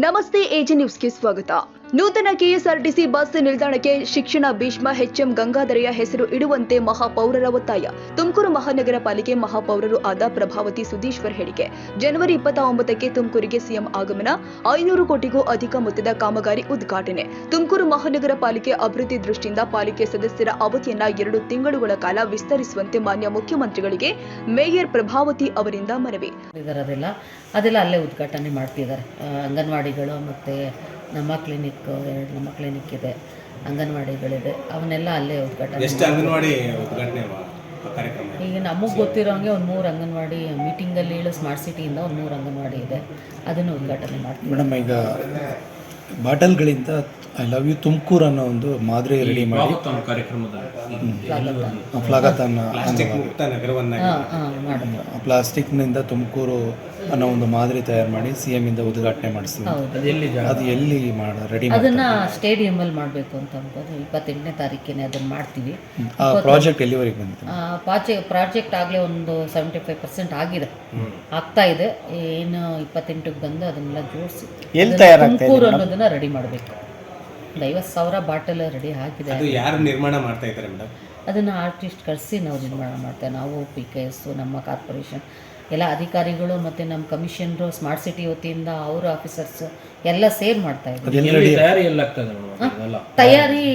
ನಮಸ್ತೆ ಎಜೆ ನ್ಯೂಸ್ಗೆ ಸ್ವಾಗತ. ನೂತನ ಕೆಎಸ್ಆರ್ಟಿಸಿ ಬಸ್ ನಿಲ್ದಾಣಕ್ಕೆ ಶಿಕ್ಷಣ ಭೀಷ್ಮ ಎಚ್ಎಂ ಗಂಗಾಧರಯ್ಯ ಹೆಸರು ಇಡುವಂತೆ ಮಹಾಪೌರರ ಒತ್ತಾಯ. ತುಮಕೂರು ಮಹಾನಗರ ಪಾಲಿಕೆ ಮಹಾಪೌರರು ಆದ ಪ್ರಭಾವತಿ ಸುಧೀಶ್ವರ್ ಹೇಳಿಕೆ. ಜನವರಿ 29ಕ್ಕೆ ತುಮಕೂರಿಗೆ ಸಿಎಂ ಆಗಮನ, 500 ಕೋಟಿಗೂ ಅಧಿಕ ಮೊತ್ತದ ಕಾಮಗಾರಿ ಉದ್ಘಾಟನೆ. ತುಮಕೂರು ಮಹಾನಗರ ಪಾಲಿಕೆ ಅಭಿವೃದ್ಧಿ ದೃಷ್ಟಿಯಿಂದ ಪಾಲಿಕೆ ಸದಸ್ಯರ ಅವಧಿಯನ್ನ 2 ತಿಂಗಳುಗಳ ಕಾಲ ವಿಸ್ತರಿಸುವಂತೆ ಮಾನ್ಯ ಮುಖ್ಯಮಂತ್ರಿಗಳಿಗೆ ಮೇಯರ್ ಪ್ರಭಾವತಿ ಅವರಿಂದ ಮನವಿ. ಅದೆಲ್ಲ ಅಲ್ಲೇ ಉದ್ಘಾಟನೆ ಮಾಡ್ತಿದ್ದಾರೆ. ಅಂಗನವಾಡಿಗಳು ಮತ್ತು ನಮ್ಮ ಕ್ಲಿನಿಕ್ ಇದೆ, ಅಂಗನವಾಡಿಗಳಿದೆ, ಅವನ್ನೆಲ್ಲ ಅಲ್ಲೇ ಉದ್ಘಾಟನೆ. ಈಗ ನಮಗೆ ಗೊತ್ತಿರೋಂಗೆ ಒಂದು 3 ಅಂಗನವಾಡಿ ಮೀಟಿಂಗಲ್ಲಿ ಹೇಳೋ ಸ್ಮಾರ್ಟ್ ಸಿಟಿಯಿಂದ ಒಂದು 3 ಅಂಗನವಾಡಿ ಇದೆ, ಅದನ್ನು ಉದ್ಘಾಟನೆ ಮಾಡ್ತೀವಿ. ಮೇಡಮ್, ಈಗ ಬಾಟಲ್ಗಳಿಂದ ಐ ಲವ್ ಯು ತುಮಕೂರು ಅನ್ನೋ ಒಂದು ಮಾದರಿ ರೆಡಿ ಮಾಡಿ ಪ್ಲಾಸ್ಟಿಕ್ನಿಂದ ತುಮಕೂರು ಅನ್ನೋ ಒಂದು ಮಾದರಿ ತಯಾರು ಮಾಡಿ ಸಿಎಂ ಇಂದ ಉದ್ಘಾಟನೆ ಮಾಡಿಸ್ತೀವಿ. ಅದು ಎಲ್ಲಿ ರೆಡಿ ಅದನ್ನ ಸ್ಟೇಡಿಯಂ ಅಲ್ಲಿ ಮಾಡಬೇಕು ಅಂತ ಅನ್ಬೋದು. 28ನೇ ತಾರೀಕಿಗೆ ಅದನ್ನ ಮಾಡ್ತೀವಿ. ಪ್ರಾಜೆಕ್ಟ್ ಎಲ್ಲಿವರೆಗೆ ಬಂದಿದೆ? ಪ್ರಾಜೆಕ್ಟ್ ಆಗಲೇ ಒಂದು 75% ಆಗಿದೆ, ಆಗ್ತಾ ಇದೆ. ಏನು 28ಕ್ಕೆ ಬಂದು ಅದನ್ನೆಲ್ಲ ಜೋಡಿಸಿ ತುಮಕೂರು ಅನ್ನೋದನ್ನ ರೆಡಿ ಮಾಡಬೇಕು. 50,000 ಬಾಟಲ್ ರೆಡಿ ಆಗಿದೆ. ಯಾರು ನಿರ್ಮಾಣ ಮಾಡ್ತಾ ಇದ್ದಾರೆ ಮೇಡಮ್? ಅದನ್ನು ಆರ್ಟಿಸ್ಟ್ ಕಳಿಸಿ ನಾವು ನಿರ್ಮಾಣ ಮಾಡ್ತೇವೆ. ನಾವು PKS, ನಮ್ಮ ಕಾರ್ಪೊರೇಷನ್ ಎಲ್ಲ ಅಧಿಕಾರಿಗಳು ಮತ್ತು ನಮ್ಮ ಕಮಿಷನರು, ಸ್ಮಾರ್ಟ್ ಸಿಟಿ ವತಿಯಿಂದ ಅವರ ಆಫೀಸರ್ಸ್ ಎಲ್ಲ ಸೇರ್ ಮಾಡ್ತಾ ಇದ್ದೀವಿ. ತಯಾರಿ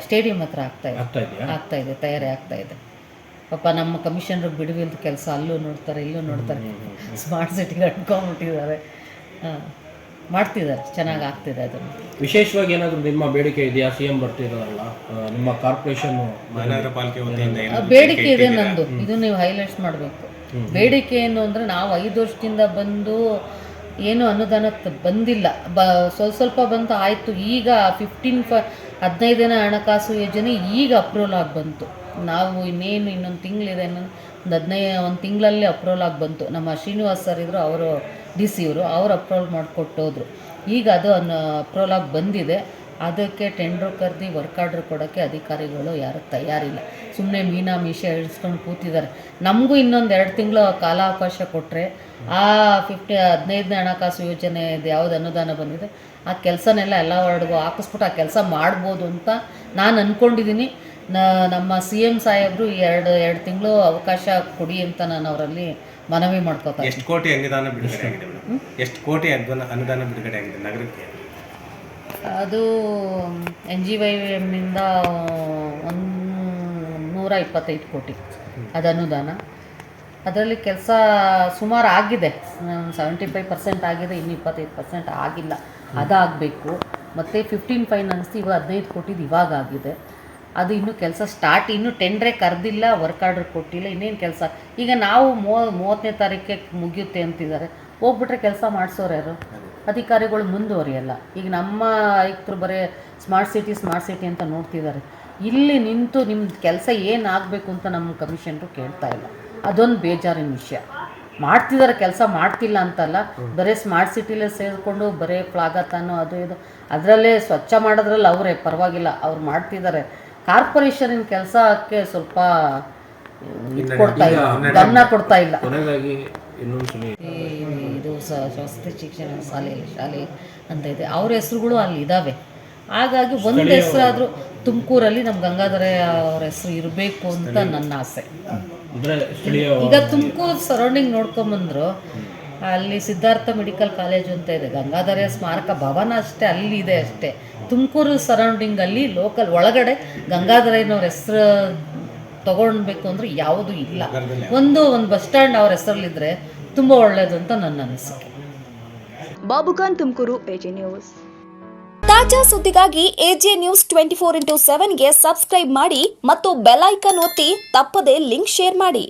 ಸ್ಟೇಡಿಯಂ ಹತ್ರ ಆಗ್ತಾ ಇದೆ, ತಯಾರಿ ಆಗ್ತಾ ಇದೆ. ಪಾಪ ನಮ್ಮ ಕಮಿಷನರ್ ಬಿಡುವಿಲ್ದ ಕೆಲಸ, ಅಲ್ಲೂ ನೋಡ್ತಾರೆ ಇಲ್ಲೂ ನೋಡ್ತಾರೆ, ಸ್ಮಾರ್ಟ್ ಸಿಟಿಗೆ ಅಡ್ಕೊಂಡ್ಬಿಟ್ಟಿದ್ದಾರೆ. ಮಾಡ್ತಿದ್ದಾರೆ, ಚೆನ್ನಾಗಿ ಆಗ್ತಿದೆ. ಅದನ್ನು ವಿಶೇಷವಾಗಿ ಏನಾದರೂ ನಿಮ್ಮ ಬೇಡಿಕೆ ಇದೆಯಾ? ಸಿಎಂ ಬರ್ತಿರೋಲ್ಲ, ನಿಮ್ಮ ಕಾರ್ಪೊರೇಷನ್ ಮಹಾನಗರ ಪಾಲಿಕೆ ವತಿಯಿಂದ ಬೇಡಿಕೆ ಇದೆ ನಂದು. ಇದು ನೀವು ಹೈಲೈಟ್ಸ್ ಮಾಡಬೇಕು. ಬೇಡಿಕೆ ಏನು ಅಂದರೆ, ನಾವು 5 ವರ್ಷದಿಂದ ಬಂದು ಏನು ಅನುದಾನ ಬಂದಿಲ್ಲ, ಸ್ವಲ್ಪ ಬಂತು ಆಯಿತು. ಈಗ 15ನೇ ಹಣಕಾಸು ಯೋಜನೆ ಈಗ ಅಪ್ರೂವಲ್ ಆಗಿ ಬಂತು. ನಾವು ಇನ್ನೊಂದು ತಿಂಗಳಿದೆ, ಒಂದು ತಿಂಗಳಲ್ಲಿ ಅಪ್ರೂವಲ್ ಆಗಿ ಬಂತು. ನಮ್ಮ ಶ್ರೀನಿವಾಸ್ ಸರ್ ಇದ್ದರು, ಅವರು DC ಅವರು ಅಪ್ರೂವಲ್ ಮಾಡಿಕೊಟ್ಟೋದ್ರು. ಈಗ ಅದು ಅಪ್ರೂವಲ್ ಆಗಿ ಬಂದಿದೆ. ಅದಕ್ಕೆ ಟೆಂಡ್ರ್ ಕರೆದು ವರ್ಕ್ ಆರ್ಡ್ರ್ ಕೊಡೋಕ್ಕೆ ಅಧಿಕಾರಿಗಳು ಯಾರೂ ತಯಾರಿಲ್ಲ. ಸುಮ್ಮನೆ ಮೀನಾಮೀಷ ಇಳಿಸ್ಕೊಂಡು ಕೂತಿದ್ದಾರೆ. ನಮಗೂ ಇನ್ನೊಂದು 2 ತಿಂಗಳು ಕಾಲಾವಕಾಶ ಕೊಟ್ಟರೆ ಆ 15ನೇ ಹಣಕಾಸು ಯೋಜನೆ ಯಾವುದು ಅನುದಾನ ಬಂದಿದೆ ಆ ಕೆಲಸನೆಲ್ಲ ಎಲ್ಲ ವಾರ್ಡ್ಗೂ ಹಾಕಿಸ್ಬಿಟ್ಟು ಆ ಕೆಲಸ ಮಾಡ್ಬೋದು ಅಂತ ನಾನು ಅಂದ್ಕೊಂಡಿದ್ದೀನಿ. ನಮ್ಮ CM ಸಾಹೇಬರು 2 ತಿಂಗಳು ಅವಕಾಶ ಕೊಡಿ ಅಂತ ನಾನು ಅವರಲ್ಲಿ ಮನವಿ ಮಾಡ್ಕೋತಾರೆ. ಎಷ್ಟು ಕೋಟಿ ಅನುದಾನ ಬಿಡುಗಡೆ ಆಗಿದೆ? ಎಷ್ಟು ಕೋಟಿ ಅನುದಾನ ಬಿಡುಗಡೆ ಆಗಿದೆ ನಗರಕ್ಕೆ? ಅದು NGYMನಿಂದ 125 ಕೋಟಿ ಅದು ಅನುದಾನ. ಅದರಲ್ಲಿ ಕೆಲಸ ಸುಮಾರು ಆಗಿದೆ, 75% ಆಗಿದೆ, ಇನ್ನು 25% ಆಗಿಲ್ಲ, ಅದಾಗಬೇಕು. ಮತ್ತು 15 ಫೈನಾನ್ಸ್ ಇವಾಗ 15 ಕೋಟಿದು ಇವಾಗ ಆಗಿದೆ. ಅದು ಇನ್ನೂ ಕೆಲಸ ಸ್ಟಾರ್ಟ್, ಇನ್ನೂ ಟೆಂಡ್ರೇ ಕರೆದಿಲ್ಲ, ವರ್ಕ್ ಆರ್ಡ್ರ್ ಕೊಟ್ಟಿಲ್ಲ, ಇನ್ನೇನು ಕೆಲಸ. ಈಗ ನಾವು 30ನೇ ತಾರೀಕಿಗೆ ಮುಗಿಯುತ್ತೆ ಅಂತಿದ್ದಾರೆ. ಹೋಗ್ಬಿಟ್ರೆ ಕೆಲಸ ಮಾಡಿಸೋರು ಯಾರು? ಅಧಿಕಾರಿಗಳು ಮುಂದುವರಿಯಲ್ಲ. ಈಗ ನಮ್ಮ ಆಯುಕ್ತರು ಬರೀ ಸ್ಮಾರ್ಟ್ ಸಿಟಿ ಅಂತ ನೋಡ್ತಿದ್ದಾರೆ. ಇಲ್ಲಿ ನಿಂತು ನಿಮ್ಮ ಕೆಲಸ ಏನಾಗಬೇಕು ಅಂತ ನಮ್ಮ ಕಮಿಷನರು ಕೇಳ್ತಾ ಇಲ್ಲ. ಅದೊಂದು ಬೇಜಾರಿನ ವಿಷಯ. ಮಾಡ್ತಿದ್ದಾರೆ ಕೆಲಸ, ಮಾಡ್ತಿಲ್ಲ ಅಂತಲ್ಲ, ಬರೀ ಸ್ಮಾರ್ಟ್ ಸಿಟಿಲೇ ಸೇರಿಕೊಂಡು ಬರೀ ಫ್ಲಾಗತಾನು ಅದು ಇದು ಅದರಲ್ಲೇ ಸ್ವಚ್ಛ ಮಾಡೋದ್ರಲ್ಲಿ ಅವರೇ ಪರವಾಗಿಲ್ಲ, ಅವ್ರು ಮಾಡ್ತಿದ್ದಾರೆ. ಕಾರ್ಪೊರೇಷನಿನ ಕೆಲಸಕ್ಕೆ ಸ್ವಲ್ಪ ಗಮನ ಕೊಡ್ತಾ ಇಲ್ಲ. ಇದು ವಸತಿ ಶಿಕ್ಷಣ ಶಾಲೆ ಅಂತ ಇದೆ, ಅವ್ರ ಹೆಸರುಗಳು ಅಲ್ಲಿ ಇದ್ದಾವೆ. ಹಾಗಾಗಿ ಒಂದು ಹೆಸರಾದರೂ ತುಮಕೂರಲ್ಲಿ ನಮ್ಮ ಗಂಗಾಧರಯ್ಯ ಅವ್ರ ಹೆಸರು ಇರಬೇಕು ಅಂತ ನನ್ನ ಆಸೆ. ಈಗ ತುಮಕೂರು ಸರೌಂಡಿಂಗ್ ನೋಡ್ಕೊಂಬಂದ್ರು, ಅಲ್ಲಿ ಸಿದ್ಧಾರ್ಥ ಮೆಡಿಕಲ್ ಕಾಲೇಜು ಅಂತ ಇದೆ, ಗಂಗಾಧರಯ್ಯ ಸ್ಮಾರಕ ಭವನ ಅಷ್ಟೇ ಅಲ್ಲಿದೆ ಅಷ್ಟೇ. ತುಮಕೂರು ಸರೌಂಡಿಂಗಲ್ಲಿ ಲೋಕಲ್ ಒಳಗಡೆ ಗಂಗಾಧರಯ್ಯನವ್ರ ಹೆಸರು ತೊಗೊಳ್ಬೇಕು ಅಂದರೆ ಯಾವುದೂ ಇಲ್ಲ. ಒಂದು ಬಸ್ ಸ್ಟ್ಯಾಂಡ್ ಅವ್ರ ಹೆಸರಲ್ಲಿದ್ದರೆ ತುಂಬ ಒಳ್ಳೆಯದು ಅಂತ ನನ್ನ ಅನಿಸಿಕೆ. ಬಾಬುಖಾನ್, ತುಮಕೂರು, ಎಜೆ ನ್ಯೂಸ್. ತಾಜಾ ಸುದ್ದಿಗಾಗಿ ಎಜೆ ನ್ಯೂಸ್ 24/7ಗೆ ಸಬ್ಸ್ಕ್ರೈಬ್ ಮಾಡಿ ಮತ್ತು ಬೆಲ್ ಐಕಾನ್ ಒತ್ತಿ ತಪ್ಪದೇ ಲಿಂಕ್ ಶೇರ್ ಮಾಡಿ.